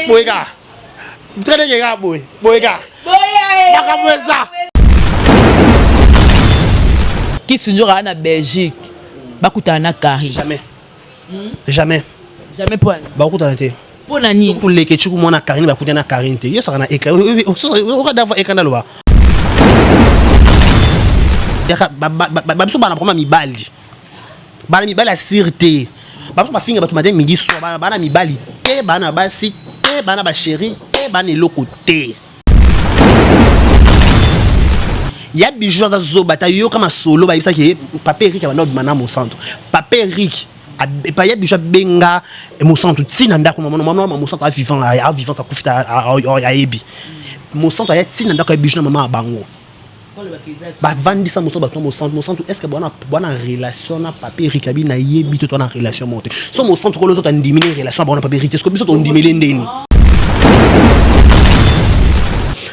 Boyga. Très bien, boy. Boyga. Boyga. Qui se joue en Belgique? Bakuta na Kari. Jamais. Jamais. Jamais point. Bakuta te. Pour nani. Pour les ketchup moi na Kari bakuta na Kari te. Yo ça na écran. On va d'avoir écran là. Babiso bana proma mibali. Bana mibali a sirte. Babiso bafinga batu matin midi soir bana mibali te bana basi te bana ba chéri te bana eloko te. Ya bijou za zobata yo kama solo ba bisa ke papa Eric abana bimana mo centre. Papa Eric pa ya bijou benga mo centre tina ndako maman mo centre a vivant ça kufita a ebi. Mo centre ya tina ndako bijou na maman bango. Ba vandi ça mo centre est-ce que bona relation na papa Eric abi na yebi to na relation monte. So mo centre ko les autres en diminuer relation bona papa Eric est-ce que biso to ndimele ndeni.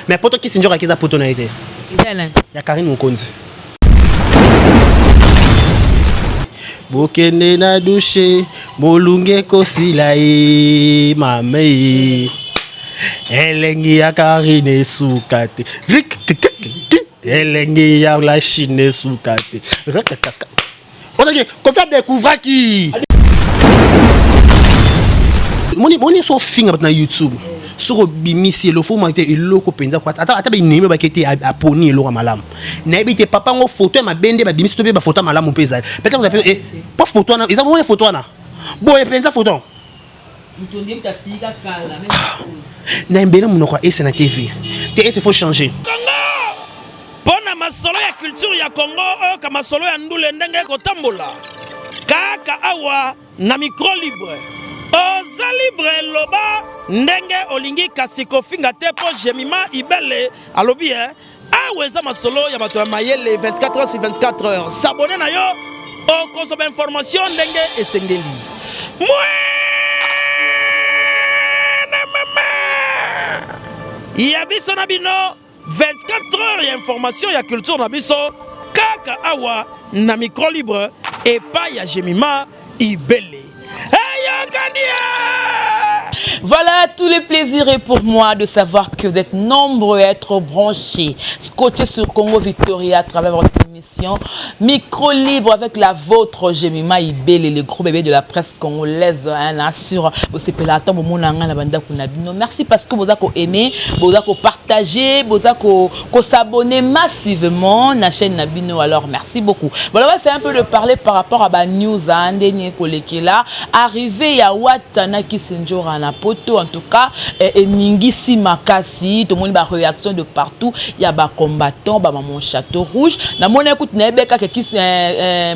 Mais poto qui sinjora kiza poto na été. Ya Karine Mokonzi. Bokende na douche, bolunge kosila e mame. Elengi ya Karine sukate. Elengi ya la Chine sukate. On a dit qu'on fait découvrir qui. Moni so finga na YouTube. Sur bimisi le faux manqué et loko penza quoi ata ba nime ba kete a poni lo malam na bité papa ngo photo ma bende ba bimisi to be ba photo malam peza peut-être vous avez pas photo na ils ont photo na boy penza photo mutondi mtasika kala même na mbena munoko ese na TV te faut changer bona masolo ya culture ya Congo kama masolo ya ndule ndenge ko tambola kaka awa na micro libre oza libre loba ndenge olingi kasiko finga te po Jemima Ibele alobi aweza masolo ya bato ya mayele 24 heures sur 24 heures s'abonner na yo o consommer information ndenge esengeli ya biso na bino 24 heures ya information ya culture na biso kaka awa na micro libre et pas ya Jemima Ibele. Voilà, tous les plaisirs et pour moi de savoir que vous êtes nombreux à être branchés, scotchés sur Congo Victoria à travers votre émission Micro Libre avec la vôtre Jemima Ibele, le gros bébé de la presse congolaise. Merci parce que vous avez aimé, vous avez partagé, vous avez s'abonner massivement à la chaîne Nabino. Alors merci beaucoup. Voilà, c'est un peu de parler par rapport à la news à Andeni Kolekela. Arrivé à Watana Kisenjora na poto en tout cas et Ningisi Makasi tout le monde a réaction de partout il y a ba combattant ba maman château rouge na moni écoute na beka ki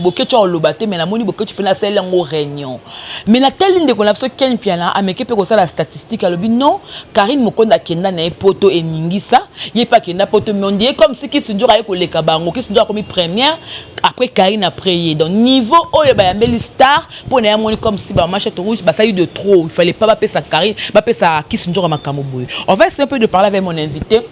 boketo o lobate mais na moni boketo pe na sel ngo réunion mais na telle ligne de collapse ken piana ameke pe ko ça la statistique alobi non Karine Mokonda kenda na poto et Ningisa il pas kenda poto mais on dit comme si Kisenjora ko leka bango Kisenjora comme première après Karine après donc niveau oyo ba yambeli star pour na moni comme si ba château rouge bah ça eu de trop il fallait pas passer sa Karine pas passer sa Kisenjora Makamoboy. On va essayer un peu de parler avec mon invité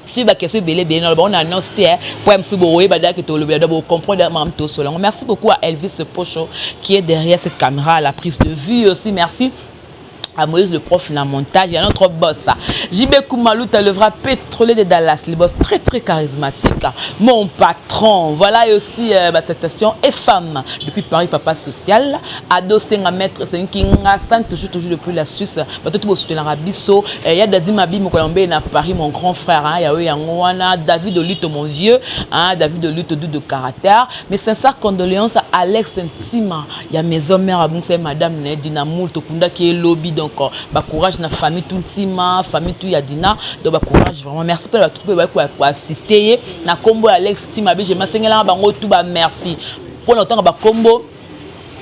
sur la question belé bien on a annoncé pour me souboyer bah que tout le monde comprendre même tout cela. Merci beaucoup à Elvis Pocho qui est derrière cette caméra à la prise de vue aussi merci à Moïse le prof la montage il y a notre boss JB Koumalou le vrai pétrolier de Dallas le boss très très charismatique mon patron voilà et aussi cette station et femme depuis Paris papa social ado senga maître c'est kinga sant toujours depuis la Suisse tout beau soutenir Abisso il y a Dadi Mabi Mokolambe na Paris mon grand frère il y a Yangoana David Olito mon vieux David Olito de caractère mais sincère condoléances à Alex Intima il y a mes hommes mère c'est madame Nedina Moulto Kunda qui est lobby donc bah courage na famille tout tima famille tout yadina donc bah courage vraiment merci pour tout assister na combo Alex Tima je m'asengela bango tout bah merci pour longtemps bah combo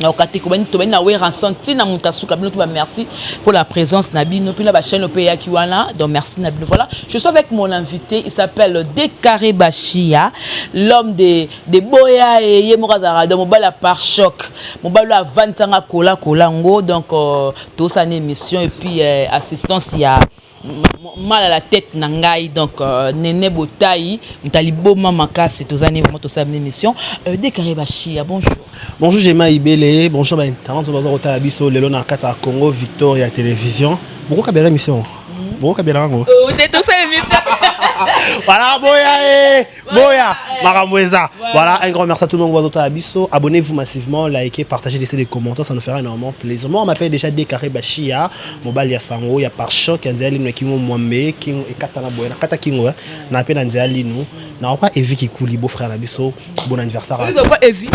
na okati ko bani to bani na we ransanti na mutasuka bino tout bah merci pour la présence na bino puis la ba chaîne OPA qui wana donc merci na bino voilà je suis avec mon invité il s'appelle Décaré Bachia l'homme de boya et yemorazara de mobala par choc mobala vantanga kola kolango donc tout ça une émission et puis assistance il y a mal à la tête nangai donc Néné Botaï Ntalibo Makasi tozani vraiment ça une émission Décarré Bachia bonjour. Bonjour Gemma Ibele, bonjour ben talent sur bazar au biso lelo na kata Congo Victoria Télévision. Beaucoup kabela émission. Beaucoup kabela ngo. Oh, c'est tout ça l'émission. Voilà, boya, Maramoueza. Voilà, un grand merci à tout le monde au biso. Abonnez-vous massivement, likez, partagez, laissez des commentaires, ça nous fera énormément plaisir. Moi, on m'appelle déjà Décarré Bachia, Mobile Yasango, il y a par choc, il y a Nzéali Kingo Mwambe, Kingo et Katana Boya, Kata Kingo, on appelle Nzéali nous. On n'a pas Evi qui coule, beau frère Nabiso, bon anniversaire. Vous avez quoi Evi?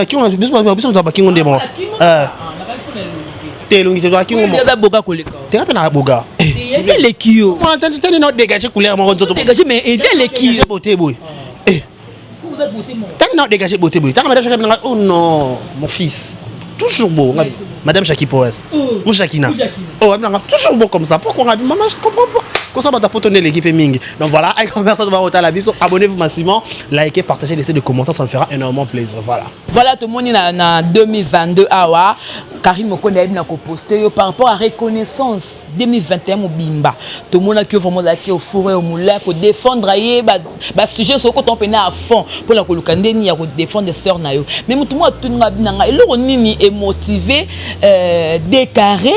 Kingo, on doit pas Kingo Ndemo. T'es long, tu dois Kingo. Il y a Boga Koleka. T'es rappelé à Boga. Il y a les Kyo. On entend une autre dégagée couleur, mon autre. Dégagé, mais il y a les Kyo. Beauté, boy. T'as une autre dégagée beauté, boy. T'as madame Chakipores. Oh non, mon fils. Toujours beau. Madame Chakipores. Mon Chakina. Oh, toujours beau comme ça. Pourquoi maman, je comprends pas. Comme ça, on va potonner l'équipe Ming. Donc voilà, un grand merci de voir au la biso. Abonnez-vous massivement, likez, partagez, laissez des commentaires, ça me fera énormément plaisir. Voilà. Voilà, tout le monde est en 2022. Awa, Karim Mokone a posté par rapport à reconnaissance 2021 au Bimba. Tout le monde a vraiment au fourré au moulin pour défendre le sujet sur le côté à fond pour la Kolukandeni à défendre les sœurs nayo. Mais tout le monde est motivé, décarré.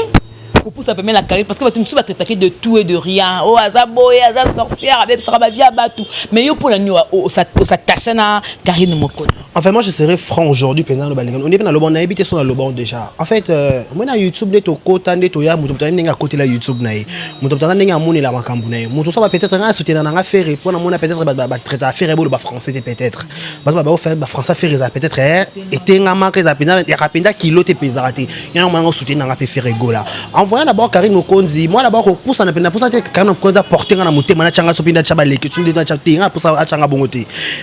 Pour ça permet la carrière parce que tu me suis attaqué de tout et de rien. Oh azaboye azaz sorcière avec ça va via batou. Mais yo pour la nuit ça s'attache na Karine Mokone. Enfin moi je serais franc aujourd'hui pendant le balingan. On est dans le bon habité sur le bon déjà. En fait moi na YouTube de to kota de to ya muto tani nga côté la YouTube na ye. Muto tani nga moni la makambu na ye. Muto ça va peut-être nga soutenir na faire pour na mona peut-être ba traiter affaire bo ba français peut-être. Parce que ba faire ba français faire ça peut-être était nga manque ça pena ya kapenda kilo te pesarate. Ya na mona soutenir nga faire gola. Voyons d'abord Karine Mokonzi, moi d'abord pour ça pour ça Karine Mokonzi porter na moté mana changa sopinda chaba que tu dis changa pour ça changa bongote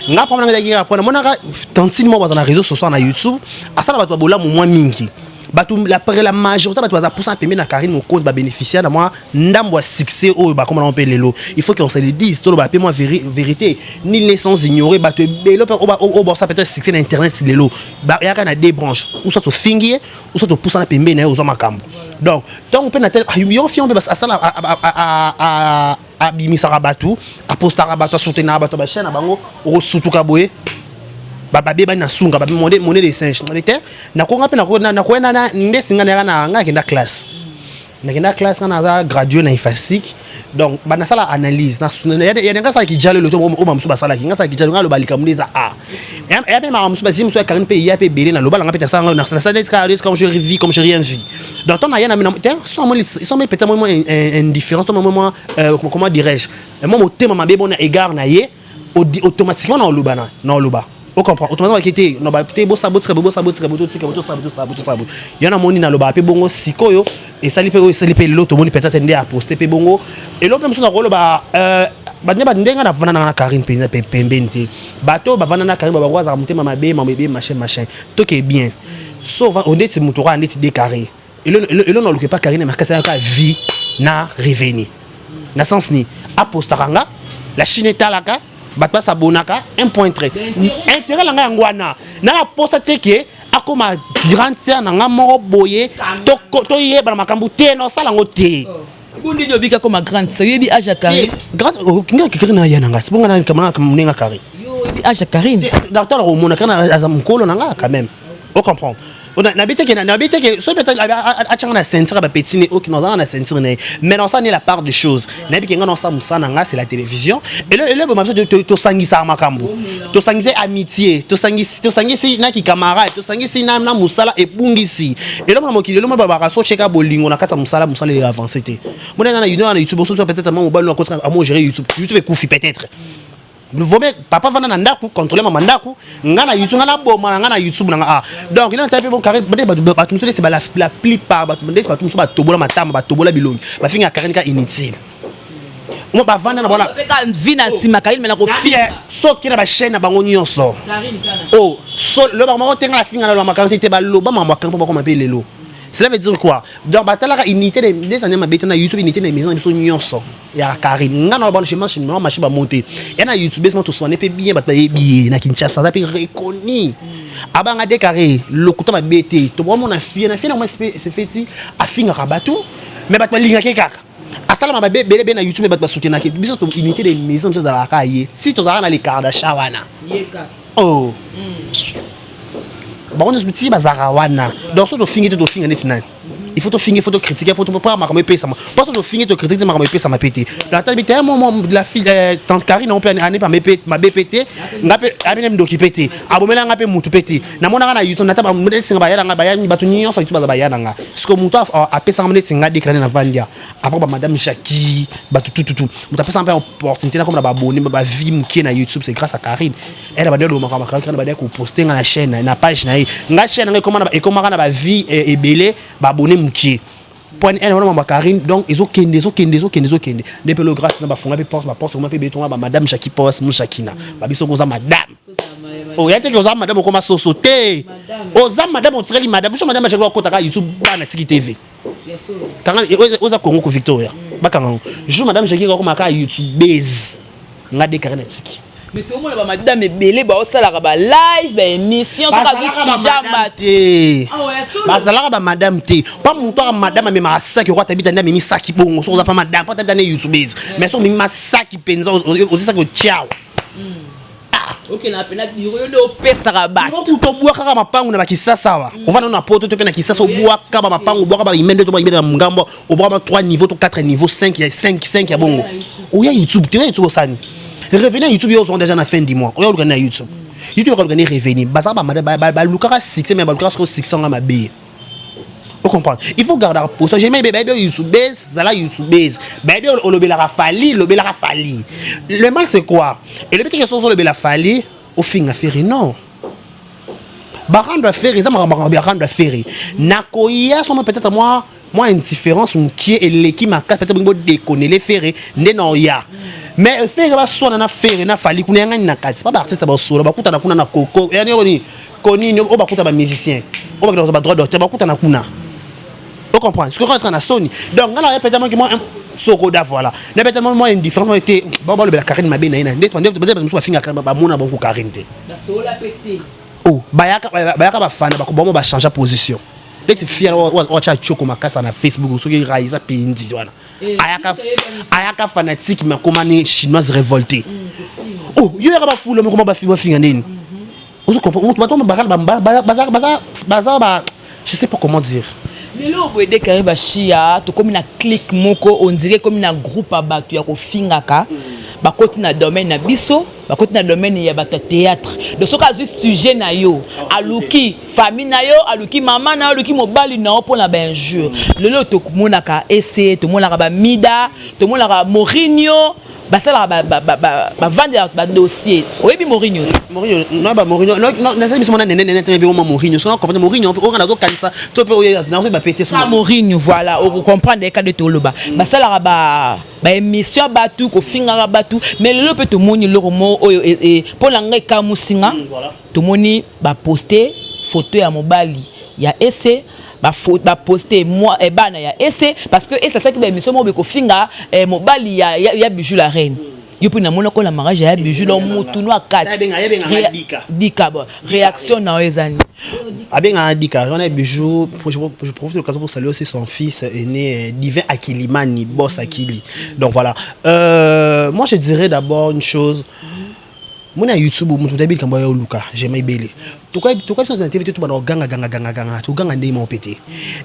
nga prendre nga pour mona 36 mois dans les réseaux sociaux na YouTube asala bato bola moins mingi bato la majorité bato za pour ça permet na Karine Mokonzi ba bénéficier na moi ndambo succès o ba comme on appelle lelo il faut qu'on se le dise tout ba moi vérité ni les sans ignorer bato belo o ça peut-être succès d'internet c'est lelo ba ya kana deux branches ou soit au fingier ou soit au pour ça permet na o makambo. Donc, on peut natel yon fion be ça a bimisa rabatu a posta rabatu soutenir rabatu ba chaîne bango o sutuka boye ba beba na sunga ba monnaie des singes na ko ngape na ko na ndesinga na nga kenda classe na classe kana za gradué na ifasik. Donc bana sala analyse na ya nga sa ki jalo le to o mamsu ba sala ki nga sa ki jalo nga lo balika muleza ya be ma mamsu ba zimu so Karine pe ya pe belé na lo balanga pe ça na ça comme je revis comme je rien vu. Donc on a rien ils sont peut-être moins indifférence moins comment dirais-je moi au thème ma be bon égard na ye automatiquement na lubana na luba. On comprend automatiquement qui était no ba te bo sabot très ça y en a moni na lo ba pe bongo sikoyo et ça li pe l'autre moni peut-être ndé à poster pe bongo et l'autre même so na rolo ba ba ndenga na vana na Karine pe pembente bato ba vana na Karine ba kwa za mutema mabe machin tout est bien sauf on est mutora ndeti décarré et le non le pas Karine mais ça ka vie na revenu na sens ni apostaranga la Chine talaka batba sabonaka 1 point trait intérêt la nga ngwana na la poste teke akoma grande sœur na nga moko boye to yeba makambu te no sala ngote bundi nyo bika comme grande sœur yebi aja Karine grande kinga Karine ya nanga sibonga na kama mninga Karine yo yebi aja Karine docteur o mona kana azamkolo nanga quand même on comprend on a bité que so peut-être a changa na ceinture ba petine o qui nous dans na ceinture mais non ça n'est la part des choses na bi kenga non ça musana nga c'est la télévision et le bon to sangisa makambo to sangise amitié to sangisi na ki camarade to sangisi na musala et bungisi et le mokili le ba ba so cheka bolingo na kata musala et avancer té mon na YouTube so peut-être mo ba no contre à moi gérer YouTube koufi peut-être papa vana na ndaku contrôler mama ndaku ngana YouTube ngana boma ngana YouTube nga donc il a tapé bon Karine ba tout c'est la plupart ba tout so ba tobola matama ba tobola bilongi ba finga Karine ka inutile mo ba vana na bona ka vina sima Karine mais na ko fi so kina ba chaîne bango nyonso oh so le ba mo tenga la finga la makanti te ba lo ba mama kan pas comment appeler lelo. Cela veut dire quoi? Donc, la unité des années, ma bête na YouTube, unité des maisons, ils sont nyonso. Il y a Karine, on a bon chemin, machine va monter. Il y a YouTube, ils sont tous soignés, bien, bien, na Kinshasa, ça peut reconnu. Avant à décarrer, le couteau va bêter. Tout le monde a fait, c'est fait, a fini à rabattu, mais bah, tu as asala ma bébé na YouTube ba soutenir que biso to unité des maisons de la cahier si to za na les Kardashian wana oh bon on se dit bazara wana donc so to finir to finir net nan il faut to finir, il faut to critiquer pour pas ma payer ça pas to finir to critiquer ma payer ça ma pété la table était un moment de la fille tante Karine on peut année pas ma BPT ngape abinem do ki pété abomela ngape mutu pété na mona na YouTube na taba modèle singa bayana nga bayani batu nyonso so YouTube bayana nga ce que mutu a pesa modèle singa déclarer na vandia avant ba madame Jackie batu tout mutu pesa un peu opportunité na comme ba abonné ba vie mukie na YouTube c'est grâce à Karine elle ba delo makama Karine ba ko poster na chaîne na page na nga chaîne nga comment et comment na ba vie et belé ba abonné mukie point elle on ba Karine donc ils ont kende depuis le grâce na ba fonga pe porte comment pe béton ba madame Jackie poste mu Shakina ba biso ko za madame oh yate ko za madame ko ma sosoté oza madame on tireli madame je madame Jackie ko taka YouTube na Tiki TV quand oza Congo ko Victoria ba quand je madame Jackie ko ma ka YouTube base nga de Karine Tiki mais tout le monde va madame ebele ba osala ba live ba émission ça ka jamate bazala ba madame te pas muto madame mais ma saki ko tabita ndame mi saki bongo so za pas madame pas tabita na YouTube mais so mi ma saki penza aussi ça ko ciao OK na pena biro yo pesa ba to bua kaka mapangu na bakisasa wa on va na poto to pe na kisasa bua kaka mapangu bua kaka imende to ba imende na ngambo au bra 3 niveaux to 4 niveaux 5 ya bongo ou ya YouTube te YouTube sani revenir YouTube ils ont déjà na fin du mois on regarde na YouTube organiser revenir bazaba ba lukaka 6 mais ba lukaka 600 ma bé on comprend il faut garder pour ça j'aime bébé YouTube base zala YouTube base bébé olobela fali le mal c'est quoi et le petit que sont olobela fali au fin à faire non barando faire ça barando faire na koya sont peut-être moi indifférence qui est l'équipe ma peut-être bon déconner les faire non ya mais faire ba so na faire na fali kuna ngani na kati pas artiste ba so ba kuta na kuna na koko yani koni o ba kuta ba musicien o ba ba droit d'auteur ba kuta na kuna on comprend ce que rentre na Sony donc là peut-être que moi soko da voilà na peut-être moi une différence moi était ba le Karine mabe na ina peut-être que finga ba mona bon ko Karine te ba so la pété oh bayaka ba fana ba ko ba changer position let's fier watcha choko makasa na Facebook so ki raisa pindi wana ayaka fanatique mais comment ni chinoise révoltée oh yo ya ba fulo mais comment ba finga nini on comprend ba je sais pas comment dire lelo boyede kariba chia to comme na clique moko on dirait comme na groupe abatu ya ko fingaka bakoti na domaine na biso bakoti na domaine ya bata théâtre de soka zu sujet na yo aluki famille na yo aluki maman na yo aluki mobali na yo pour na ben jour lelo to monaka essayer to monaka ba mida to monaka Mourinho basala ba vendre ba dossier oyebi Mourinho non ba Mourinho non na semi sona nene interview Mourinho so na comprendre Mourinho on a zo kanisa to pe oye na ba péter son Mourinho voilà on comprendre les cas de toloba basala ba émission batu ko finga batu mais le peut to moni le mo oyo et pour la ngai ka musinga to moni ba poster photo ya mobali ya essai ba poster moi et bana ya essai parce que et ça que ba émission mo be ko finga mobali ya bijou la reine yopi na mona ko la mariage ya bijou lo mutu no akati dika ba réaction na ezani abenga dika on a bijou je profite de l'occasion pour saluer aussi son fils aîné Divin Akilimani boss Akili donc voilà moi je dirais d'abord une chose mon YouTube mutu tabi kamba ya luka j'aime belé to quoi ça activité tout ba ganga to ganga ndé mon pété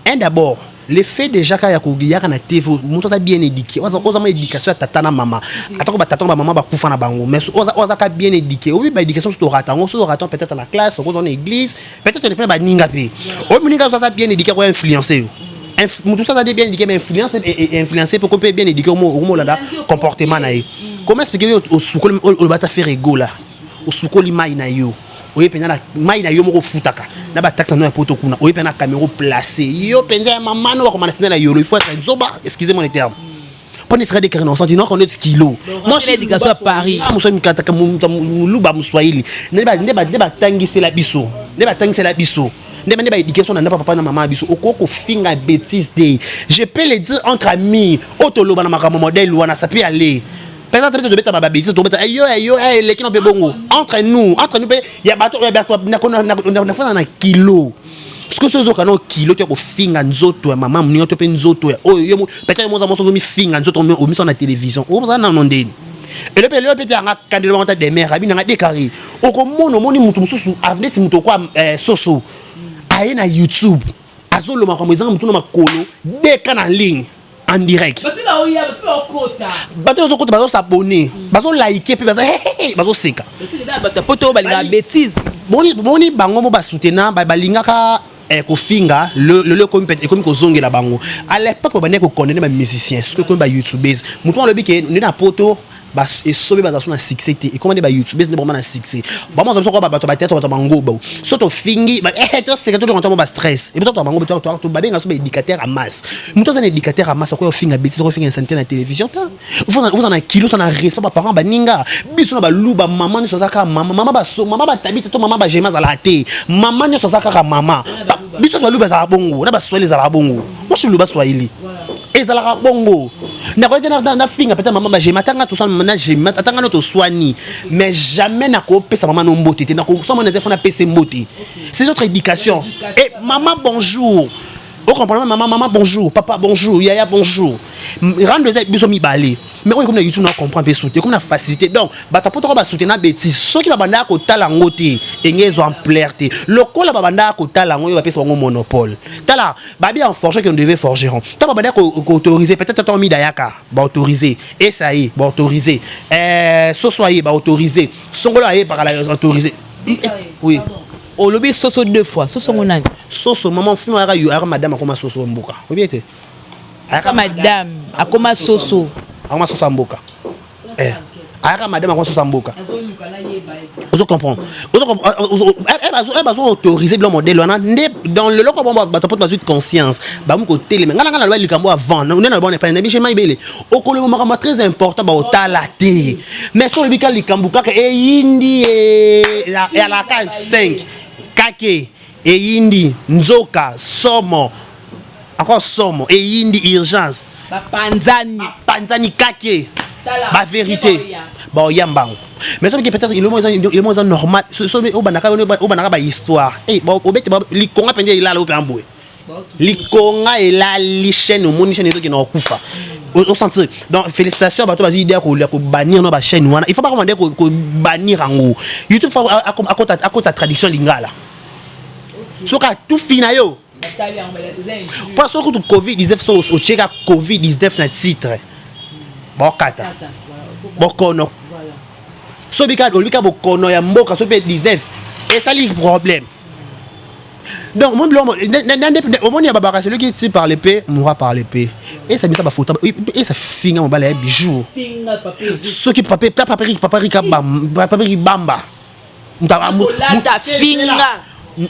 et d'abord le fait déjà ka ya ko ya kana TV mutu ça bien éduqué oza ma éducation tata na mama atako ba tata ba mama ba kufa na bango mais oza ka bien éduqué oui ba éducation to raton peut-être dans la classe ou dans l'église peut-être on est pas ba ninga pe o ninga ça bien éduqué ko influencer mutu ça bien éduqué mais influencer pour qu'on peut bien éduqué au là comportement na comment expliquer au soukoli au bata faire ego là au soukoli mai na yo oye pena na mai na yo moko futaka na ba taxe na poto kuna oye pena caméra placé yo penza maman no ko manasina na yo il faut être zoba excusez-moi les termes pour ne serait des carrés on sent non qu'on est kilo moi je l'éducation à Paris ah muso mikata luba muswahili ne ba tangise la biso ne ba éducation na papa na maman biso okoko finga bêtise de je peux le dire entre amis otoloba na makambo modèle wana ça peut aller peut-être de bêta ba bêtise to bêta ayo les qui n'ont pas bongo entre nous il y a bateau na kilo parce que ce canal kilo tu as finga nzoto maman mninga to pe nzoto oh yo peut-être moi ça mi finga nzoto on mi sur la télévision on ça na ndeni et le peut anga candidat monta des mères abi nga décarré o ko mono moni mutu mususu avenir ti mutu kwa soso aye na YouTube azolo ma comme exemple mutu na makolo deka na ligne en direct bato zo kota bazo s'abonner bazo liker pe bazo seka bato poto balinga bêtise boni bango mo ba soutenir balinga ka kofinga le comme kozongela bango à l'époque ba ne ko connaître ba musiciens ce que comme ba youtubers mutu alobi ke ni na poto ba esobe ba na succès et comment ba youtubers ne vraiment na succès ba mo zo ko ba bato ba tête ba bango ba so to fingi ba to c'est que to content ba stress et peut-être bango to ba benga so ba éducateur à masse mutu ça éducateur à masse ko finga bêtise ko finga insanité na télévision ta vous en a kilo ça na respect ba parents ba ninga biso na ba luba maman ni so zaka maman ba tabite to maman ba jema za la té maman ni so zaka maman biso ba luba za bongo na ba swali za bongo moi je luba swahili et ça la bongo na ko na finga peut-être maman ba jema tanga tout ça management atanga notre soigner mais jamais na ko pesa maman no mbote te na ko so mona zefona pesa mbote c'est notre éducation et maman bonjour on comprend maman bonjour papa bonjour yaya bonjour rendre ça biso mi balé mais on comme YouTube na comprend pe soutenir comme na facilité donc bata poto ba soutenir bêtise ceux qui ba banda ko tala ngote engezo ampleur te lokola ba banda ko tala ngo ba pesa ngo monopole tala ba bien forger qu'on devait forgeron ta ba banda ko autoriser peut-être ton mi dayaka ba autoriser et ça y ba autoriser so soyez ba autoriser songolo aye par la autoriser oui au lobby soso 2 fois soso ngonani soso maman fimo ara yo ara madame akoma soso mboka obiete aka madame akoma soso mboka ara madame akoma soso mboka ozo comprendre elle va autoriser le modèle on a dans le loco ba to pas de conscience ba mu ko télé mais ngana loi likambo avant on est na bon pas na bi chema ibele okolo mo très important ba otala té mais sur le bikal likambo ka e yindi et la case 5 kake et yindi nzoka somo encore somo et yindi urgence ba panzani kake ba vérité ba yambango mais ça peut-être il est moins normal au banaka ba histoire eh ba obete li konga pende il a la opambwe li konga et la li chaîne au monde chaîne qui na kufa au sens donc félicitations bato bazi idée ko bannir no ba chaîne wana il faut pas commander ko bannir ango YouTube faut à cause traduction lingala soka tout finayo parce que tout Covid-19 so au check Covid-19 na titre bon kata bon kono so bika bo kono ya mboka so pe 19 et ça li problème donc mon l'homme au monde ya babaka celui qui tire par l'épée mourra par l'épée et ça ça ba photo et ça finga mon balai bijou ceux qui papier bamba muta finga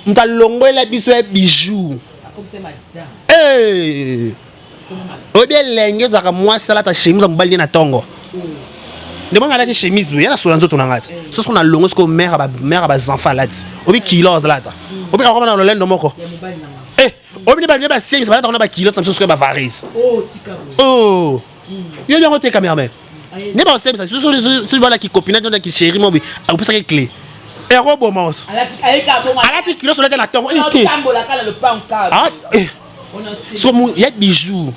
muta longola biso ya bijou eh o bien lenge za moi sala ta chemise mbali na tongo de moi la chemise oui la so nzoto na ngati so so na longo ce que mère ba enfants là obi kilos là ta obi ka na lolendo moko eh obi ba ba sing ba ta na ba kilos ça so ba varis oh yo bien côté cameraman ne pas ça so voilà qui copine dans qui chérie moi au pesa que clé et robot mons alati kilos là na tongo ah so il y a bijoux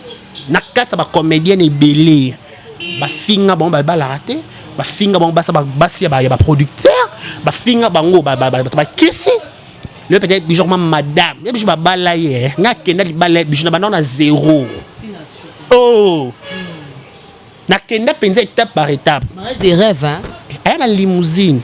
na kata ba comédienne belé ba finga bon ba la raté ba finga bon ba sa ba basia ba producteur ba finga bango ba kisi le peut-être bijoux madame les bijoux ba balaye nga kenda li balaye bijoux na ba na zéro oh na kenda penza étape par étape mariage des rêves hein elle a limousine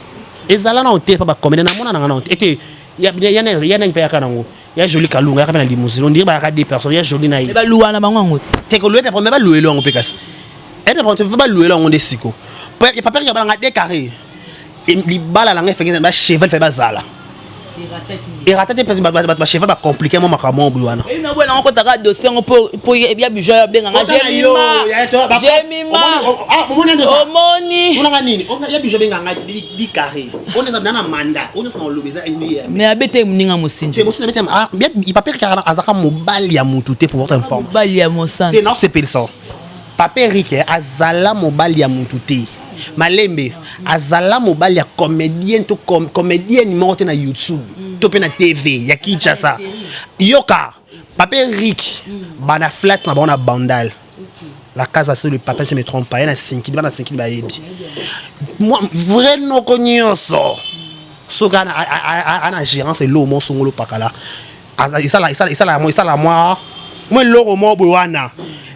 ezala na hôtel pa ba comédien na mona na hôtel était ya na pe kanango ya joli kalunga ya na limousine on dirait ba des personnes ya joli na ba luwa na bango ngoti te ko louer premier ba louer lo pe kasi et puis on va louer lo ngonde siko il papa ya ba nga décarré li bala la nga fait ba cheval fait bazala et raté parce ba cheval ba compliqué mo makamo bwana et na bona ko taka dossier pour ya bijo ya benga nga jemima omoni on a nini on ya bijo benga nga di carré on est dans na mandat on est dans lobeza mais abete muninga mosinje c'est bete bien il papa ka azaka mobali ya mutu te pour votre informe mobali ya mosana c'est non c'est pelso papa Eric azala mobali ya mutu te malembe azala mobali ya comédienne to comédienne morte na YouTube to pe na TV ya Kinshasa yoka papa Rick bana flat na bona bandal la casa sur le papa je me trompe pas il y a 5 bana 5 ba yebi moi vrai no konyoso so kana ana gérance lo mo songolo pakala isa la moi loro mo bowana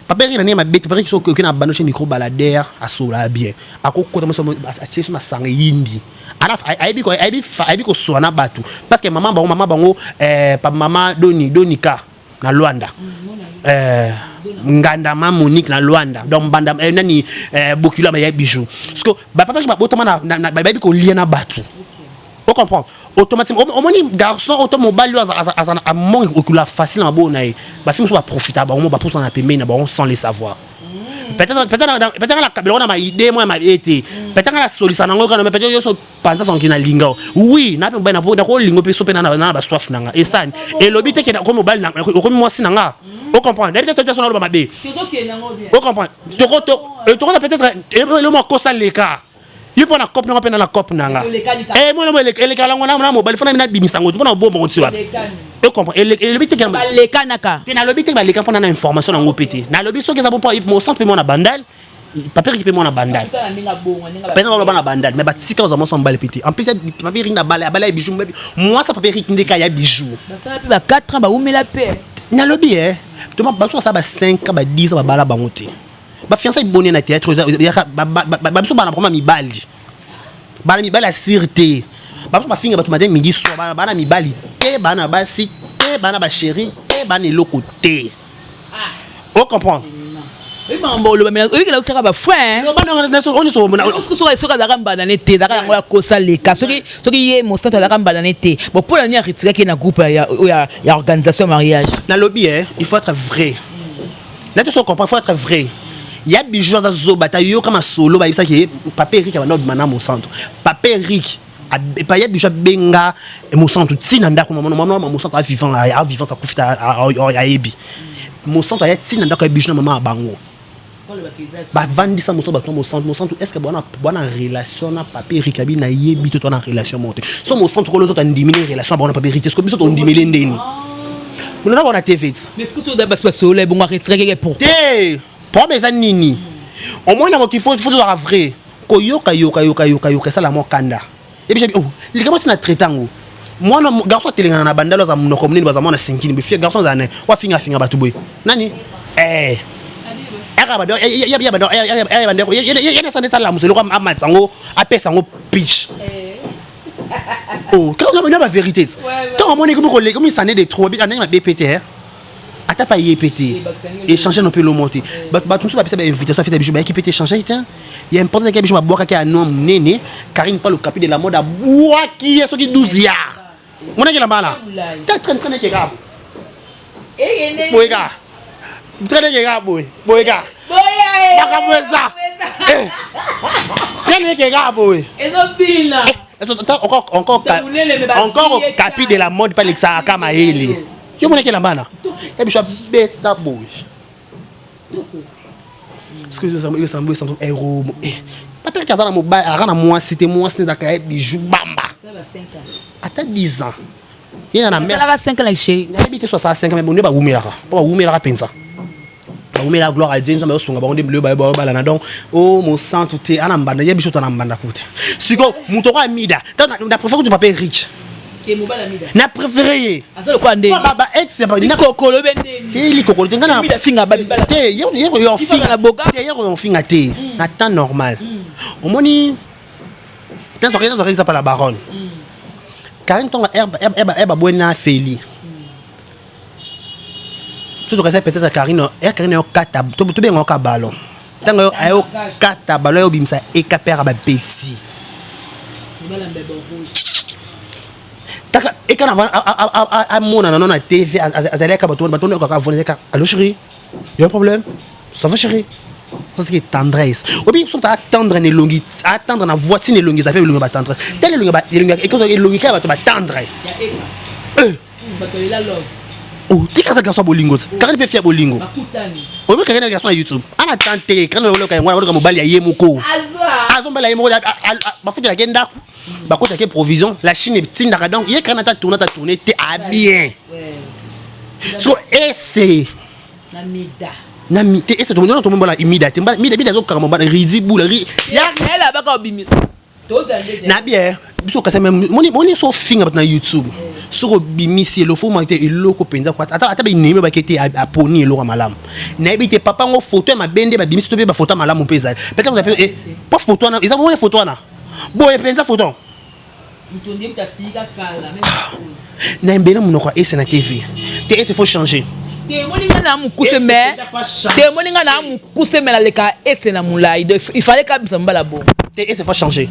papa Rick na ni ma bête papa Rick so que na bano chez micro baladère asola bien akoko to so acheter ma sang yindi ala aibi ko soana batu parce que maman bango pa maman Donika na Luanda nganda ma Monique na Luanda donc banda nani bokula ba ya bijou parce que ba papa ba botama na ba ko lier na batu on comprend automatiquement au moni garçon automobile a mon okula facile na bona ba film so ba profiter ba ba pour s'en appeler na ba sans les savoir peut-être la cabelona ma idée moi ma été peut-être la solution nango kana peut-être yo so pensa son kina linga oui na pe na ko lingo pe so pe na ba soif nanga et ça et lobby te ke ko mobile na ko mo sinanga on comprend peut-être tu son ba mabe on comprend to peut-être le mo ko ça les cas il pour la cop na pe na la cop nanga et moi le kala ngona na mobile fona na bimisango tu na bombo ko on comprend et le but que les kanaka na lobby te ba les pour na information na ngopete na lobby so que ça pour mo centre pe mo na bandal papa Rick pe mo na bandal pe na bandal mais ba tsika za mo so mbale pété en plus papa Rick na bala bijou moi ça papa Rick ndeka ya bijou ça ba 4 ans ba umela paix na lobby to ba so ça ba 5 ba 10 ba bala bangote ba fiançailles bonne na théâtre ba biso bana proma mibali bana mibali a sûreté ba so ba finga ba to madame midi so bana mibali te bana ba si te bana ba chéri te bana eloko te on comprend oui mambo lo ba oui que la utaka ba frère no bana on so mona so ka daka mbana nete daka yango ya kosa leka soki ye mo centre daka mbana nete bon pour la ni retirer ki na groupe ya organisation mariage na lobby il faut être vrai là tu so comprend il faut être vrai il y a des choses à zobata yo kama solo ba bisa ki papa Rick va no bimana mo centre papa Rick et pas y a déjà benga mo centre tina ndako maman mo centre a vivant ça kufita a ebi mo centre ya tina ndako bijou na maman bango ba vandi ça mo centre est-ce que bona relation na papa Rick abi na yebi to na relation monte so mo centre ko les autres diminuer relation bona papa Rick est-ce que biso to diminuer ndeni mo na bona TV mais est-ce que tu dois pas solo bon retirer pour té pour mes nini au moins il faut être vrai ko yoka ça la mo kanda et puis oh les gars c'est na traitango moi no garçon telinga na bandalo za mnoko mnini baza mona sinkini bifie garçon za ne wa finga batu boy nani era bado ya bado ya na saneta la muselo kwa amatsango apesango pitch oh quand on a la vérité quand on est comme il s'en est des trop bien on a BPT ata pa yépété échanger un peu le monter ba tout ça ba invitation fait des bijou ba qui peut échanger il y a important que bijou ba boire ka nom néné Karine pas le capi de la mode à boire qui est ce qui 12 yard mon que la mala ta train que gars boyga train que gars boyga baka mweza train que gars boy ezobina encore capi de la mode pas l'exa kama ele yo mon que la mala et puis je suis bête boy excusez-moi ça me semble héros peut-être que ça na mobile arana moi c'était moi c'est d'accord bijou bamba ça va 5 ans ata 10 ans il y en a mère ça va 5 ans chez na habité 65 mais bon ne ba wumela pensa ba wumela gloire à Dieu nzamba osunga ba onde bleu ba balana donc oh mon sang tout est ana mbanda yebi shota na mbanda kote siko mutoko amida na préfère que tu papa Rick na préféré azalo kwa ndé baba ex na kokolo bendeni te li kokolo te ngana na finga ba te yo finga na boka te yo finga te na temps normal au moni dans ça pas la baronne Karine tonga herba buena feli tout le reste peut-être Karine yo kata to bien ngo ka ballon tango ayo kata ballon yo bimsa e kapera ba petit taka et quand à mon non na TV azalé ka bato ka voler ka allo chérie il y a un problème ça va chérie ça c'est tendresse ou bien ils sont à attendre ne longi attendre na voiture ne longi ça fait longi ba tendresse tel longi et quand longi ka ba tendre oh tu ka garçon bolingo quand il peut faire bolingo ou bien quand garçon na YouTube ana tenter quand le ka ngwana ka mobile ya yemuko azwa mbala yemuko ba futi la genda Bah quand il provision, la Chine est petite donc il y a quand on a tourné t'es à bien. So essaye. Namida. Essaye de tomber la imida. Mida zo carrément ba ridi boule ri. Ya elle a pas comme bimis. Na bien. Biso ka même moni so finga na YouTube. So bimisi le fo monter iloko penza kwa ata ba inime ba kete a poni eloko malamu. Na bi te papa ngo photo ma bende ba bimisi to be ba photo malamu peza. Peut-être on appelle pas photo na, ils ont monté photo na. Bon et penza photo. Mutondi mtasika kala même chose. Na mbena munoko ese na TV. Te ese faut changer. Te moninga na mukuse mais te moninga na mukuse mais la leka ese na mulai. Il fallait ka bisamba la bon. Te ese faut changer.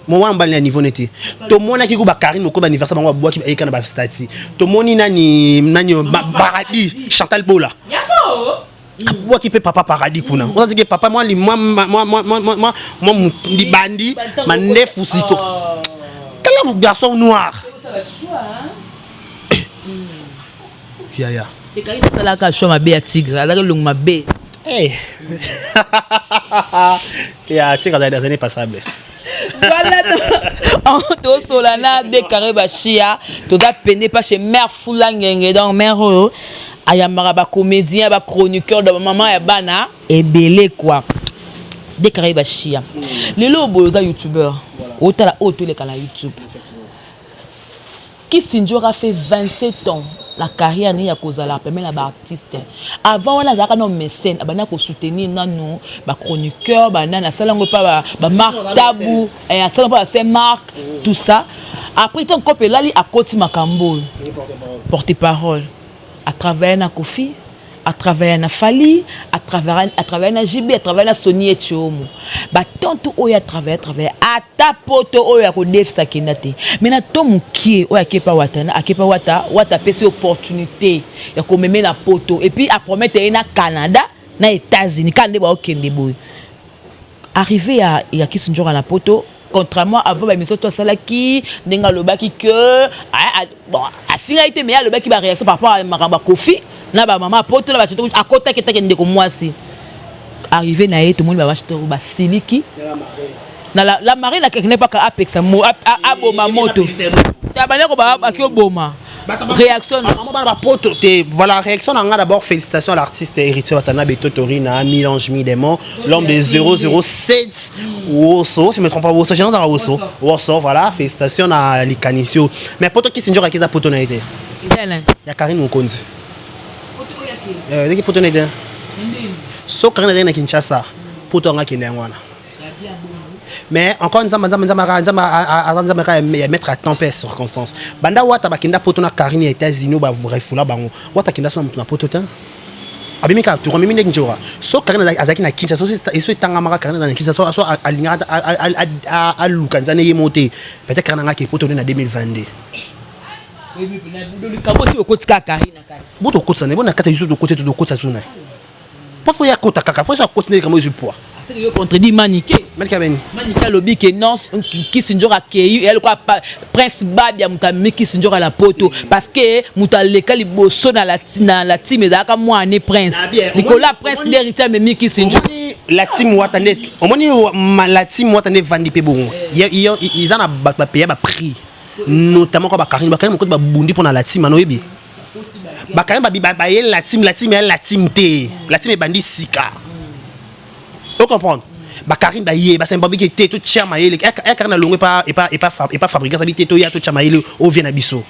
Moi on balé à niveau neti. To mona ki ko ba Karine ko ba anniversaire bango bois ki ba ekana ba stati. To moni nani Paradis Chantal Bola. Moi qui fait papa Paradis kuna. On dit que papa moi di bandi mande fusiko. Quel est garçon noir? Ya. Te kai na sala ka show mabe ya tigre, ala long mabe. Eh. Ya tigre dans les années passables. Voilà, en tout solana de Karibachia, tout a peine pas chez Mère Foulangenge dans Mère Ayamara ba comédien, ba chroniqueur de maman et bana et belé quoi. De Karibachia. Les lobos youtubeurs, autant la haute les canaux YouTube. Qui Sinjora fait 27 ans. La carrière ni ya kozala permet la artiste avant on a zaka no mécène abana ko soutenir nanu ba chroniqueur ba nana salango pa ba Marc Tabou et salango pa c'est Marc tout ça après tant copé là li à côté makambo porte-parole à travers na Kofi à travers na Fali à travers na JB à travers na Sony et Chomo ba tonto oya à travers ata poto oya ko def sakinate mais na tomu qui oya kepa watana akepa wata pesi opportunité ya ko meme na poto et puis à promettre na Canada na États-Unis kande ba okende boy arrivé à ya kisunjora na poto contrairement avant ba mission to sala ki ndenga lobaki que bon a finalité mais ya lobaki ba réaction par rapport à makamba Kofi na ba maman poto na ba chito à côté que ndeko mwasi arrivé na tout le monde ba chito ba siliki na la marine la quelque n'est pas apex mo aboma moto ta bana ko ba ki oboma réaction voilà réaction on a d'abord félicitations à l'artiste héritier Watana Betotori na Milange Midemo l'homme des 007 Woso si je me trompe pas Woso j'ai dans Woso voilà félicitations à Likanisio mais poto qui sinjora qui za poto na été ya Karine Mukonzi dès que poto na été so Karine na Kinshasa poto nga kinengwana mais encore une fois mettre à temps et circonstances banda wata bakinda poto na Karine États-Unis ba vrai fula bango wata kinda so na poto ta abimika tu remimi nek njora so Karine azaki na Kinshasa so tanga maka Karine na Kinshasa so alinga a lukanza ne yemote peut-être Karine ngaki poto na 2022 kaboti okotika Karine kati boto kotsa ne bona kata yusu de côté de kotsa tuna pas faut ya kota kaka faut ça continuer comme je poids c'est que contredit Maniké Maniké lobby que non qui Sinjora kei elle quoi Prince Babia mutami qui Sinjora la poto parce que mutaleka liboso na la team ezaka mwana Prince Nicolas Prince l'héritier mais qui Sinjora la team watane omoni la team watane vandi pe bon ils en a ba payer ba prix notamment quand ba Karine ko ba bundi pour la team anoyebi ba Karine ba la team té la team est bandi sika. Tu comprends? Ba Karine ba yé ba c'est babi qui était tout chama yé Karine longue pas fabriquer ça bité to ya tout chama yé au vient abisso.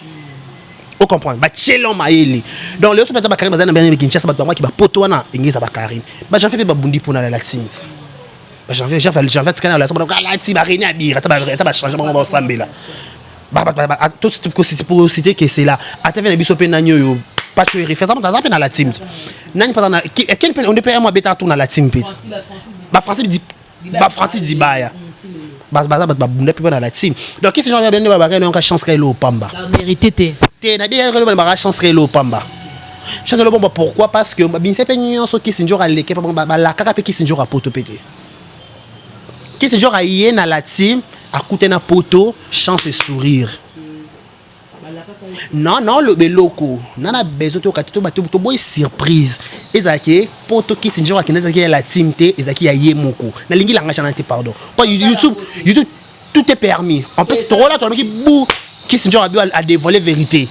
Tu comprends? Ba chelon ma yé donc le peut-être ba Karine ba na bien Kinshasa ba moi qui ba poto na ngeza ba Karine ba j'en fais ba bundi pour la team ba j'en fais scanner la team ba réuni abira ta ba changement ba sambela ba tout pour citer que c'est là atave na biso pe nanyo yo pas tu référence dans la team nani pas dans quel on peut moi beta tourner la team pit ba français dit baya ba bunda pe dans la team donc qu'est-ce genre bien ba ba on chance kay lo pamba la mérité té na bien ba chance kay lo pamba chance lo pamba pourquoi parce que bin c'est peignon so qui sinjor à l'équipe ba la kaka pe qui sinjor à poto pété qui sinjor à yé na la team à côté na poto chance et sourire. Non, le beloko. Nana besoin de katito bato boy surprise. Ezaki poto ki sinjora ki nezaki la team te ezaki ya yemoko. Na lingi langa chanante pardon. Pas YouTube tout est permis. En plus, tu là, tu as Kissinger a dévoilé la vérité.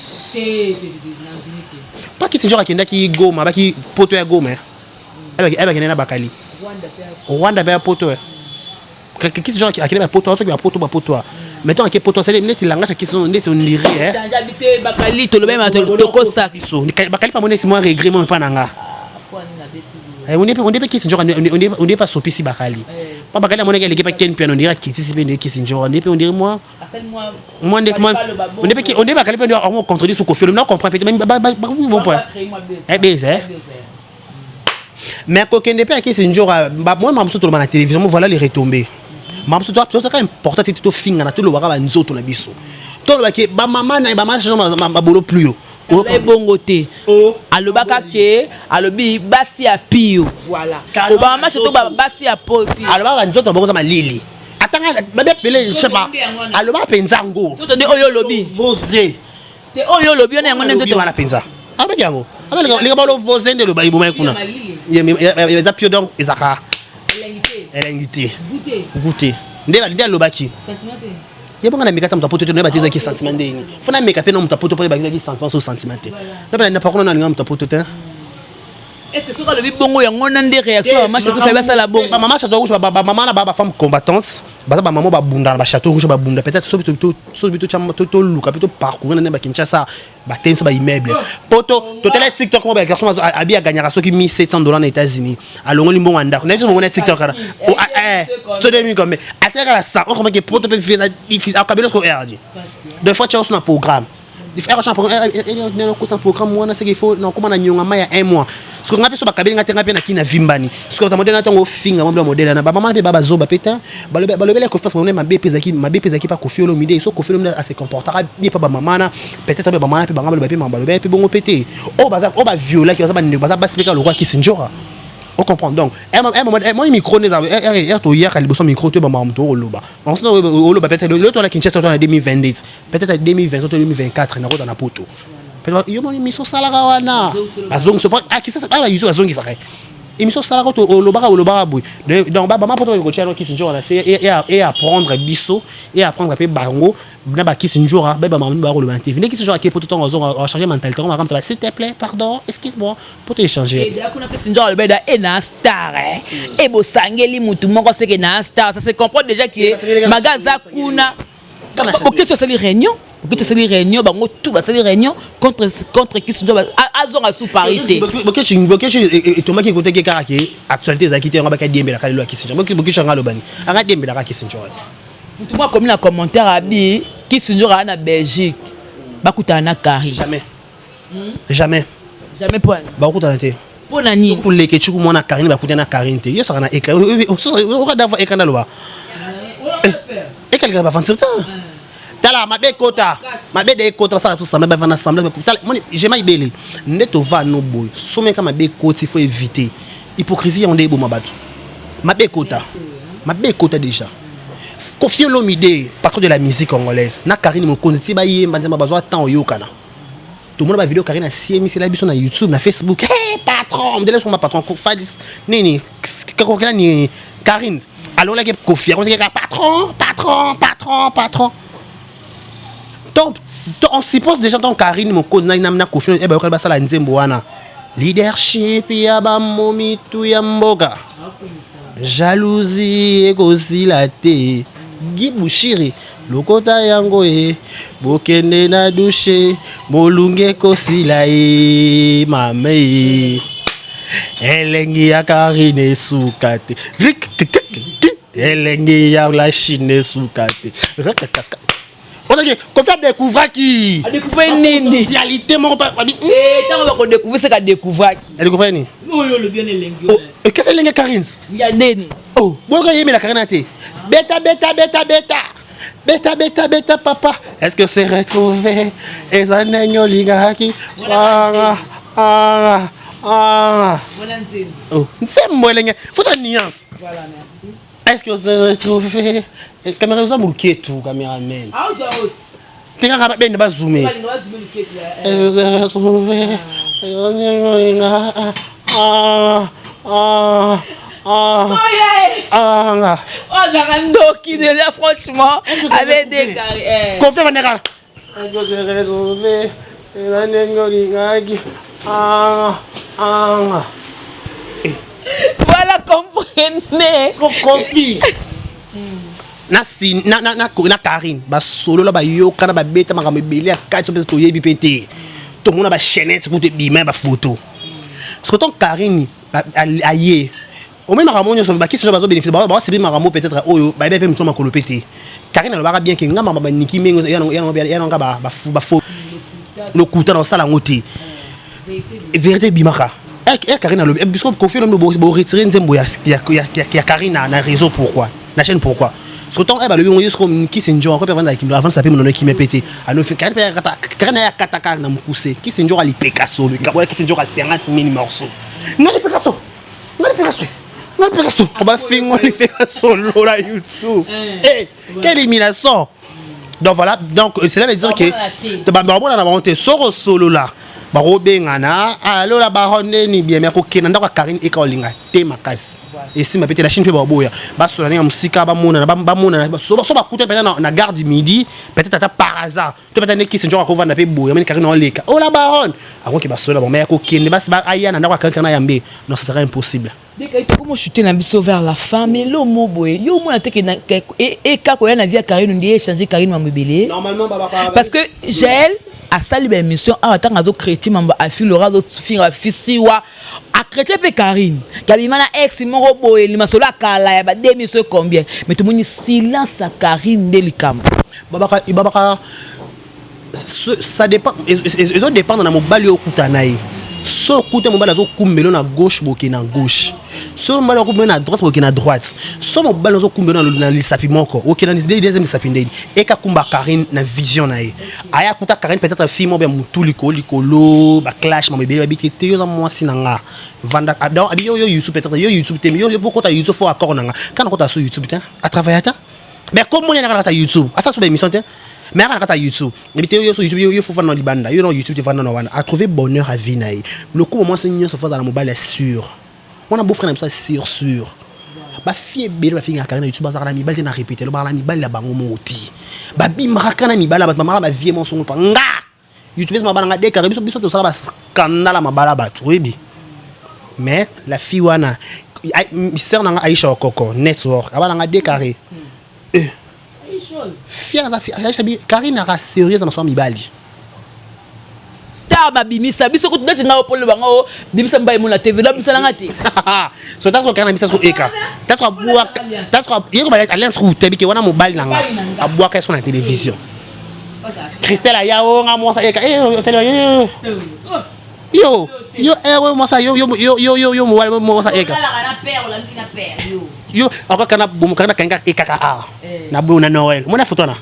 Pas Kissinger qui Goma, qui poto ya Goma. Elle va Bakali. Rwanda va poto. Kissinger qui a poto, qui a poto. Mettons que poto, c'est le langage qui sont on lirait. J'habite Bakali, to le même toko ça. Bakali pas mon moi regret mon pas nanga. On est Kissinger, on est pas sopi si Bakali. Pas Bakali à mon égal l'équipe qui piano on dirait Kissinger, on dirait moi. Moi on est Bakali on contredit ce qu'on fait, on comprend peut-être même bon point. Mais quand on est pas Kissinger, moi je suis la télévision, voilà les retombées. Je suis quand même important tout finga na tout le waka nzoto na biso. To le ke ba maman na ba marche ma bolo plus yo. Bongote. Alobaka ke alobi basi ya pio. Voilà. Ba maman to basi ya popi. Aloba nzoto bongo za malili. Atanga ba be pele je sais pas. Aloba penzango. To de oyo lobi. Vosé. Te oyo lobi on yango nzoto bana penza. Aloba yango. Aba le ba lo vosé de lo ba iboma kuna. Ya za pio donc ezaka. Elengité. Goûter. Ndeba lobaki. Sentimenté. Yebonga na mikata mtapoto to nebatiza ki sentiment ndeni. Fona meka pe no mtapoto po nebatiza ki sentiment so sentimenté. Na pas kono na linga mtapoto te. Est-ce que soka le bongo yango na ndé réaction maman chateau fait ça la bongo. Maman chateau rouge ba maman na ba femme combattante. Ba maman ba bunda ba chateau rouge ba bunda peut-être so bitu chama to luka plutôt parcours na ba Kinshasa ba tense ba immeuble. Poto to tele TikTok mo ba garçon abi a gagner so ki $1,700 aux États-Unis. Alongo limbo anda. Na biso mo na TikTok kana. To demi comme assez la ça on comment que poto peut faire a kabelo ko RD. Deux fois tu as un programme. Il faut un programme moi na ce qu'il faut non comment na nyonga maya 1 mois. Ce qu'on appelle so bakabeli ngate ngape na kina vimbani. Ce qu'on modèle na tongo finga mo modèle na ba maman pe baba zoba peta. Balobele ko face mo na mabe pezaki pas Koffi Olomide so Koffi Olomide a se comportera bien pas ba maman na peut-être ba maman pe bangaba pe mambalobe pe bongo pété. O ba violer qui ba expliquer le roi Kissinger. On comprend donc moi micro ne to ya kali boso micro to ba mam to loba. On se loba peut-être le to la Kinshasa to en 2022 peut-être 2020 2024 na ko na poto. Yo mon émission salaga wana azong so pas qui ça pas yuzu azong qui ça émission salaga to olobaka boy donc ba maman poto ko tchano Kissinger na c'est et apprendre biso et apprendre pe bango na ba Kissinger ba maman ba ko le TV ne Kissinger qui poto ton azong a changer mentalité on va comme s'il te plaît pardon excuse-moi pour te changer et kuna Kissinger le beda et na star et bo sangeli mutu moko c'est que na star ça se comprend déjà que magaza kuna OK tu as les réunions OK tu as les réunions bango tout ba les réunions contre Kissinger azonga sous parité OK et Thomas qui côté que karaki actualité za kité on ba ka diembela ka lo Kissinger OK changa lo bani anga diembela ka Kissinger tout moi comme na commentaire abi Kissinger na Belgique bakuta na Kari jamais point bakuta te pour nani pour les que tu moi na Kari bakuta na Kari te yo ça na écran on va d'avoir écran lo ba et quelqu'un va faire ça tala mabe kota mabe de kota ça tout ça mabe va ensemble tala j'ai ma ibeli neto va no boy somme ka mabe kota il faut éviter hypocrisie on est bon mabatu mabe kota déjà Koffi Olomide patron de la musique congolaise na Karine Mokonzi si ba yemba nzamba bazwa temps oyokana tout le monde va vidéo Karine na CMI c'est la biso na YouTube na Facebook hey patron me laisse mon patron ko fa nini kako kala ni Karine alors là que Koffi on dit patron donc on suppose déjà ton Karine Mokonzi na Koffi e ba yoka sala nzembo wana leadership ya ba momitu ya mboka jalousie ekozila te Gibushiri lokota yango bokende na douche molunge kosila mame elengi ya Karine sukate elengi ya la Chine sukate on a qu'on fait découvrir qui découvrir nini réalité mon pas tant qu'on découvrir c'est qu'à découvrir découvrir ni le bien elengi qu'est-ce que l'engi Karine ya neni oh bon quand il met la Karine te beta papa est-ce que c'est retrouvé et ça n'enyo ligaki oh c'est moi l'engi faut une nuance voilà merci est-ce que c'est retrouvé caméra ça moulquet tout caméraman ah ça haute tinga ka ben ba zoomer retrouvé Ndoki de là, franchement, avec des carrés. Confirme, Négara. Voilà, comprenez. Na Karine, ba solo la ba yo kana ba beta makambo ebele ya kati so to yebi pété. To mona ba chaînette pour te bimer ba photo. Ce que ton Karine aye. Au même makambo nyo so ba kisi so ba zo bénéfice ba c'est bien makambo peut-être oyo ba be mto makolo pété. Karine le ba bien que ngamba ba niki mengo ya no ba photo. Le couteau dans sala ngoti. Vérité bimaka. Karine le parce que confirme no bo retirer nzembo ya Karine na réseau pourquoi? La chaîne pourquoi? Surtout le bion qui s'enjoy encore avant avant ça peut me donner qui me pété alors fait quand ya kataka na mukuse qui s'enjoy ali Picasso le kabwa qui s'enjoy à 50,000 morceaux non Picasso on va faire on Picasso là YouTube quelle élimination donc voilà donc cela veut dire que tu vas me na monter solo là barobengana alors la baronne ni bien mais ko kena ndako Karine ekaolinga te makasi et si ma pété la Chine peut baboya ba solani ya musika ba mona so ba kuta peut-être na gare du midi peut-être par hasard to peut-être qui se njora ko vanda pe boya mais Karine on leka oh la baronne avant que ba sola ba mais ko kena ba aya na ndako Karine yambe non ça serait impossible dès que comment chuter na biso vers la femme mais lo mo boye yo mona te que et ka ko ya na vie Karine ndi échanger Karine mamebele normalement parce que Gel à sali ba émission a tant azo créer mamba a fi lora do finga fisiwa a créer pe Karine kabimana ex moko boye li masolo akala ya ba démission combien mais tout monde silence à Karine delikam babaka ça dépend ils ont dépendre na mobali okutanaye so kuta mobali azo kumbelo na gauche boke na gauche so mobali okumbelo na droite boke na droite so mobali azo kumbelo na lisapi moko ok na deuxième lisapi ndeni eka kumba Karine na vision na ye aya kuta Karine peut-être fille mo be mutu likolo ba clash mo bebe ba bikete yo za mwasi nanga vanda donc abi yo YouTube peut-être yo YouTube tem yo pourquoi ta YouTube faut accord nanga quand on sur YouTube à travailler ta mais comme on est na YouTube asa so be émission mais à YouTube sur YouTube il faut faire dans libanda yo YouTube tu faire dans wana à trouver bonheur à vie naï le coup moment c'est se faire dans le mobile est sûr on a beau frère ça sûr ba fille belle ba fille à Karine YouTube bazar la mibale na répéter le bar la mibale la bango moti ba bimaka na mibale ba mama ba vie mon son pa nga YouTube ma bana de Karine biso to sala ba scandale mabala ba oui mais la fille wana sœur na Aisha Okoko network abana nga décarré fier na fille Karine a sérieuse dans son mibali star babimisa biso ko tuna tinga opolo bango bimisa mbaye mona TV la bimisa ngati so tas ko Karine bisa ko eka tas ko yeko ba alliance route biki wana mobali nanga abwa ka sur la télévision Christelle ayao nga mo sa eka tele yo mo sa yo mo sa eka yo encore kana boum kana kanga ekaka na buna Noël mona photona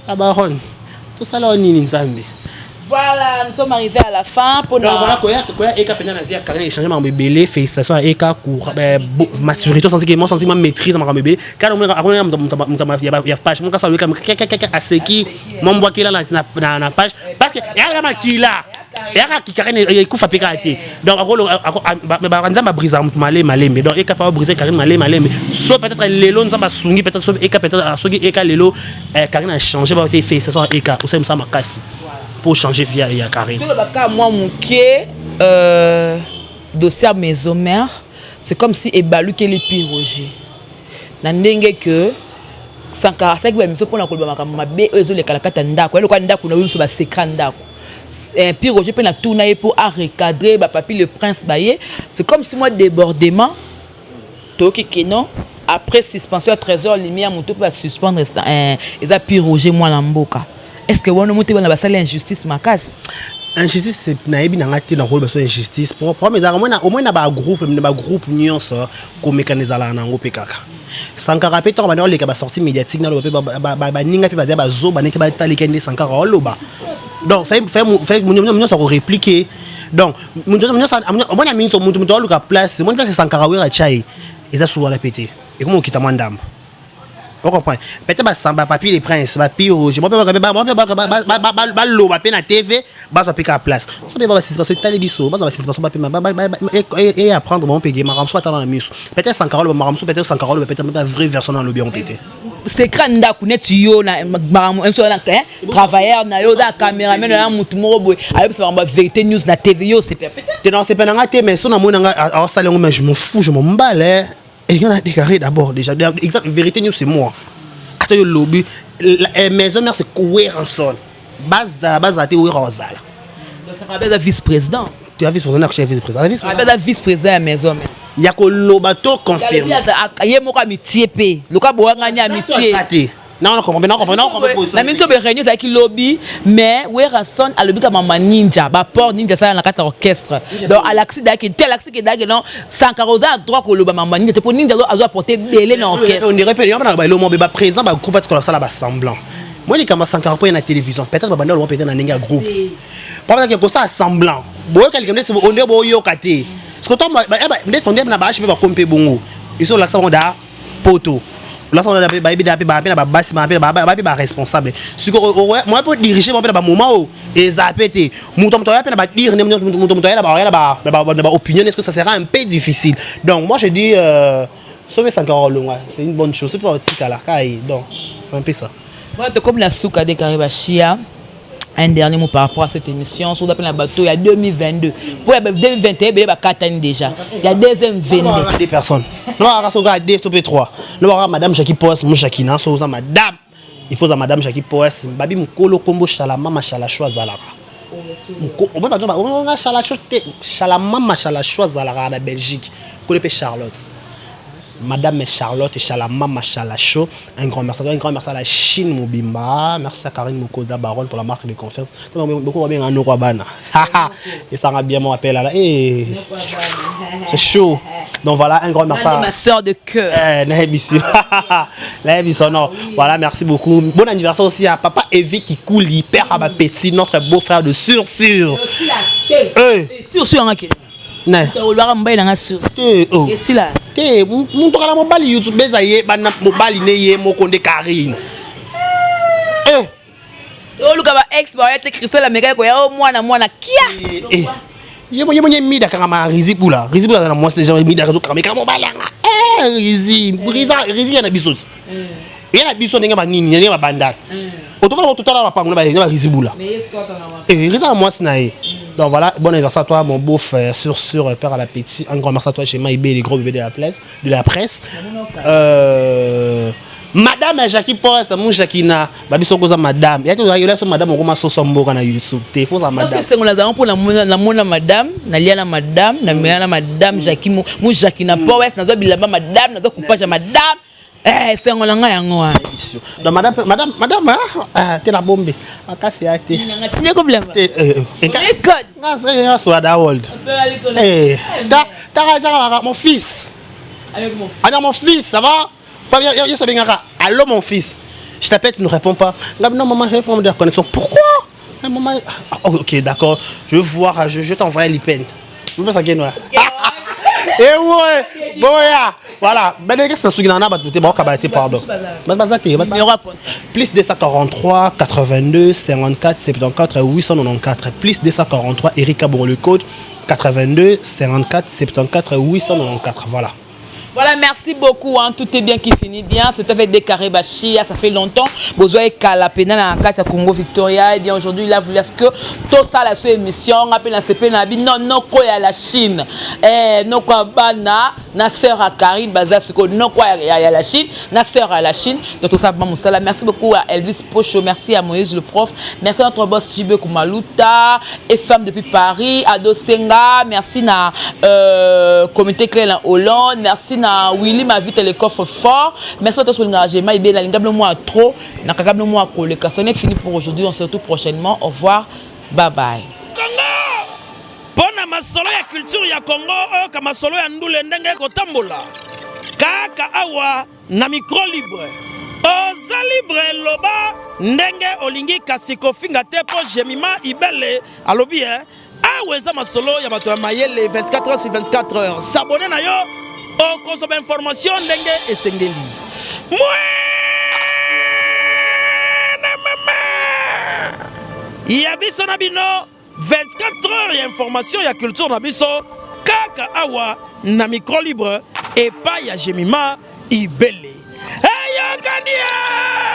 abaron tout ça là nini nzambe. Voilà, nous sommes arrivés à la fin pour nous. Voilà quoi Eka pendant la vie Karine échanger ma bébé félicitations à Eka pour maturité sensiblement maîtrise ma bébé car après il y a page mon cas ça comme à ce qui mon bois qui là na page parce que il y a vraiment qui là il y a qui Karine il coup fait pécaté donc après nzamba briser malembe donc Eka pas briser Karine malembe soit peut-être lelo nzamba sungi peut-être Eka peut-être soki Eka lelo Karine a changé ba félicitations à Eka au sein ça ma casse pour changer via Karine. Moi, mon dossier à maison mère, c'est comme si Ebalu qui est le piroger. Nandenge que Sankara, c'est que même pour la colombe ma bé les calacata ndako, le candidat qu'on a eu sur la secret ndako. Piroger peut la tourner pour recadrer papi le prince baillé. C'est comme si moi débordement, toki keno après suspension à 13h lumière mon tout va suspendre et a piroger moi l'amboka. Est-ce que vous avez une injustice makasi? Injustice c'est naïbi na ngati na rôle baso injustice pour mais au moins na ba groupe nyonso ko mécaniser la nango pekaka Sankara pe to ba na le ka ba sortie médiatique na lo ba ninga pe ba ba zo ba neke ba talekende Sankara loba donc fait mon so répliquer donc mon moins na minto mon place mon place Sankara wera chai eza souvent la pété et comment kita mandamba On comprend. Peut-être que papier les princes, papier rouge. Je vais la TV, je vais à place. Ça peut parce que tu biso, et apprendre mon payer, ma ramso dans la mise. Peut-être 100 carole, ma ramso peut-être 100 carole, peut-être la vraie version dans le bien pété. C'est grand d'akunet yo na travailleur na yo da caméraman na mutu morobo avec ça va vérité news na TV yo c'est peut-être. Non, c'est pas dans la TV mais son na mona à salon mais je m'en fous, je m'en balle. Et il y en a déclaré d'abord déjà. Exemple, vérité news c'est moi. Attends le lobby. Maison mère c'est cohérence. Base à te Rosal. Donc ça rappelle la vice-président. Tu as vice-président, chef vice-président. Ça rappelle la vice-président à maison mère. Il y a que l'obato confirmé. Il y a mon amitié pe. Le cas boa gagner amitié. Non, on comprend. La même chose réunion avec lobby mais Weranson a lobby comme maman ninja, ba port ninja ça dans la carte orchestre. Donc à l'axi d'aki tel axi que d'aki non sans carosa à droit que le maman ninja pour ninja a apporter belé dans orchestre. On dirait pas le monde ba présent ba groupe parce que ça là ba semblant. Moi les camarades sans carreau na télévision, peut-être ba banda le peut-être dans ninja groupe. Pas que ça semblant. Boy quelqu'un dit on est boyo kate. Parce que toi peut-être on est na ba je pas compter bongo. Ils sont là ça on da poto. Là on a responsable moi pour diriger moi dans moment et zapété mouton toi pas dire mouton toi opinion est-ce que ça sera un peu difficile donc moi je dis sauver 100 euros c'est une bonne chose c'est pas petit là donc un peu ça voilà comme la souka de Karibachia. Un dernier mot par rapport à cette émission. Sur la bateau, il y a 2022. Pour 2021, il y a 4 ans déjà. Il y a deuxième venue. Des personnes. Nous avons regardé SP3. Nous avons Madame Jackie Poes, mon Jacquina, Madame. Il faut Madame Jackie Poes. Babi Mkolo Kombo Shalama Shala Choix Zalara. On peut pas dire Shalama Shala Choix Zalara à Belgique. Pour les Charlotte. Madame Charlotte et Chalamama Chalacho, un grand merci à la Chine Mobimba, merci à Karine Mokoda Baron pour la marque de confiance. Beaucoup bien en Norabana. Et ça m'a bien mon appel là. C'est chaud. Donc voilà, un grand merci. Ma soeur de cœur. Non. Voilà, merci beaucoup. Bon anniversaire aussi à papa Evie qui coule hyper à ma petit, notre beau-frère de Sur. Sur Ne. Et si là. Mon tour mobile YouTube bezaye bana mobile neye mokonde Karine. Luka ba ex ba yete Christelle Américaine ko ya mwana kia. Yebo mida kama rizi pula na moi déjà mida ko kama mobile nga. Rizi na bisoti. Yana biso ndenge ba nini ndenge ba bandaka. Otoka tout à l'heure ba ngona ba rizi bula. Mais est-ce quoi kana rizi na moi sinaye. Donc voilà, bon anniversaire à toi, mon beau-frère, sur Père à la Petit. Un grand merci à toi chez Maïbé, les gros bébés de la presse. Madame Jackie Poes, mon Jacquina, Babi Sokoza Madame. Il y a une madame au Sombo na YouTube. Il faut ça madame. Parce que c'est on pour la mona madame, na liana madame, na miana madame Jackie mon Jacquina Poes, na zo bilamba madame, na zo coupage madame. C'est on langa yango. Donc madame t'es la bombe. Akasi ate. Ni ko blamba. Sur la world. Mon fils. Avec mon fils. Alors mon fils, ça va? Je sais bien. Allô mon fils. Je t'appelle, tu ne réponds pas. Non maman, je réponds de la connexion. Pourquoi? Maman. OK, d'accord. Je vais voir, je vais t'envoyer l'IPN. Je vais pas ça gagner. Et ouais, bon ya, voilà. Ben qu'est-ce que ça suit dans la batte, bon kabaté pardon. Plus 243 82 54 74 894 plus 243 Erika Bourg le code 82 54 74 894 voilà. Voilà, merci beaucoup. Hein. Tout est bien qui finit bien. C'était fait des Karibachia, ça fait longtemps. Besoin de Kalapena dans la carte Congo Victoria. Et bien aujourd'hui, il a voulu que tout ça, la émission, on appelle la CP Nabi. Non, quoi, il y a la Chine. Non, quoi, na sœur à Karine, Bazasiko. Non, quoi, il y a la Chine. Na sœur à la Chine. Donc tout ça, merci beaucoup à Elvis Pocho. Merci à Moïse le prof. Merci à notre boss Jibe Koumaluta. Et femme depuis Paris. Ado Senga. Merci à Comité Clé en Hollande. Merci na Willy ma vite le coffre fort. Merci à tous pour l'engagement. Il y a l'engagement moi trop. Na kagabno moi ko le casse. On est fini pour aujourd'hui. On se retrouve prochainement. Au revoir. Bye bye. Pona masolo ya culture ya Congo ka masolo ya ndule ndenge ko tambola. Kaka awa na micro libre. Oza libre loba ndenge olingi kasiko finga te po jemima ibele alobi aweza masolo ya bato ya mayele 24 heures sur 24 heures. S'abonner na yo. On consomme information d'enge et sengeli. Mouais! ya biso na bino 24 heures ya information ya culture na biso kaka awa na micro libre epai ya Jemima Ibele. Ayokania!